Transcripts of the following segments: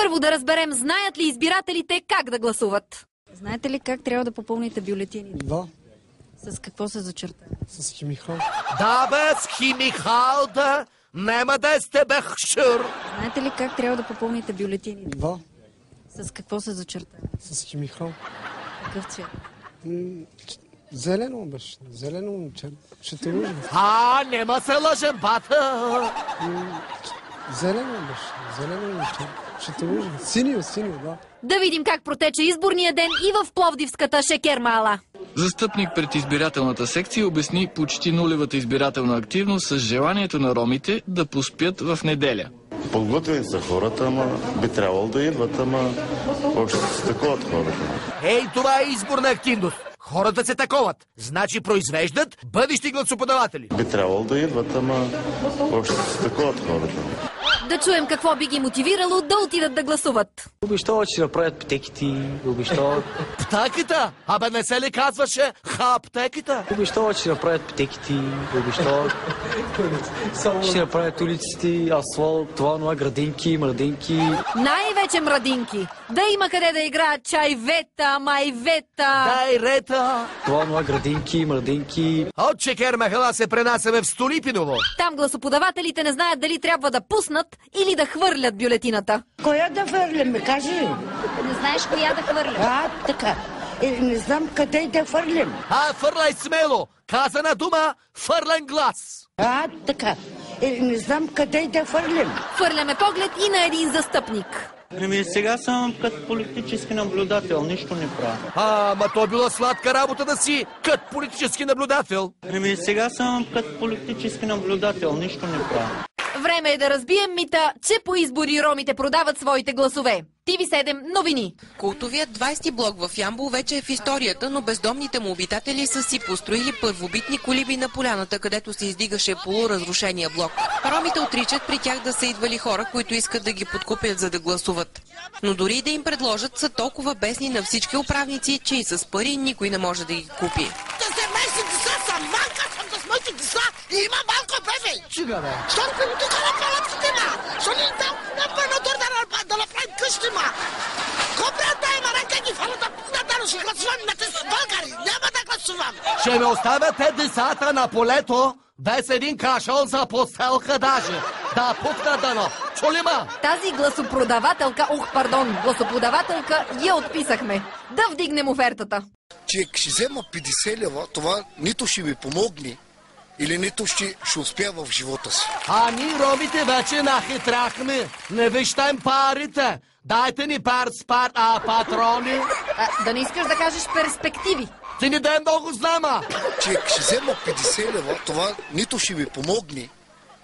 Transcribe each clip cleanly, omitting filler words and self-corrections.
Първо да разберем, знаят ли избирателите как да гласуват? Знаете ли как трябва да попълните бюлетини? Да. С какво се зачертава? С химикал. Да бе, с химикал да. Нема да е с тебе хшур. Знаете ли как трябва да попълните бюлетини? Да. С какво се зачертава? С химикал. Какъв цвет? Зелено беше. Зелено, ще те лъжа. Нема се лъжем, бата. Зелено беше. Зелено, ще те лъжа. Синьо, да. Да видим как протече изборния ден и в Пловдивската шекермала. Застъпник пред избирателната секция обясни почти нулевата избирателна активност с желанието на ромите да поспят в неделя. Подготвени са хората, ама би трябвало да идват, ама още се таковат хората. Ей, това е изборна активност. Хората се таковат. Значи произвеждат бъдещи гласоподаватели. Би трябвало да идват, ама още се таковат хората. Да чуем какво би ги мотивирало да отидат да гласуват. Обещават, че направят пътеките, обещават... Птаката? Абе не се ли казваше аптеката? Обещават, че направят пътеките, обещават... Ще направят улиците, асфалт, това, градинки, младинки. Най-вече мрадинки. Да има къде да играят чайвета, майвета. Дайрета. Това, градинки, младинки. От Шекермахала се пренасяме в Столипиново. Там гласоподавателите не знаят дали трябва да пуснат или да хвърлят бюлетината. Коя да хвърлим, кажи? Не знаеш коя да хвърля. Така. Не знам къде да хвърлим. Фърляй смело. Казана дума, фърлен глас. Така. Не знам къде да хвърлим. Хвърляме поглед и на един застъпник. Сега съм като политически наблюдател, нищо не правя. Ма то била сладка работа да си като политически наблюдател. Сега съм като политически наблюдател, нищо не правя. Време е да разбием мита, че по избори ромите продават своите гласове. TV7 новини. Култовият 20-ти блок в Ямбол вече е в историята, но бездомните му обитатели са си построили първобитни колиби на поляната, където се издигаше полуразрушения блок. Ромите отричат при тях да са идвали хора, които искат да ги подкупят, за да гласуват. Но дори да им предложат, са толкова бесни на всички управници, че и с пари никой не може да ги купи. Има малко бебе! Чига, бе? Щом тук на палатките, ма! Що ни там на пълнотор да направим къщи, ма! Копрят да има ръка ги фала да ще гласувам на тези българи! Няма да гласувам! Ще ме оставяте децата на полето без един кашон за постелка даже. Да пукна дано. Чули ма? Тази гласоподавателка я отписахме. Да вдигнем офертата. Че ще взема 50 лева, това нито ще ми помогне, или нито ще успя в живота си. Ние ромите вече нахитрахме. Не виждам парите. Дайте ни патрони. Да не искаш да кажеш перспективи. Ти ни дай много знама. Че ще взема 50 лева, това нито ще ми помогне,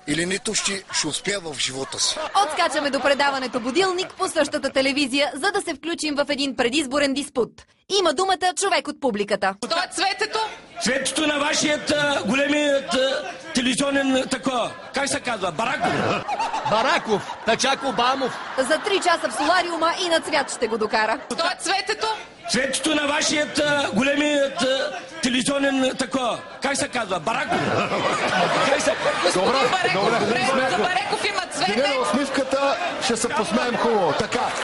или нито ще успя в живота си. Отскачаме до предаването Будилник по същата телевизия, за да се включим в един предизборен диспут. Има думата човек от публиката. То е цветето? Цветето на вашият големият телевизионен как се казва? Бараков. Бараков, Тачак Обамов. За 3 часа в солариума и на цвят ще го докара. То е цветето? Цветето на вашият големият телевизионен как се казва? Бараков. Господин Бареков, за Бареков има цвете. Усмивката ще се посмеем хубаво. Така.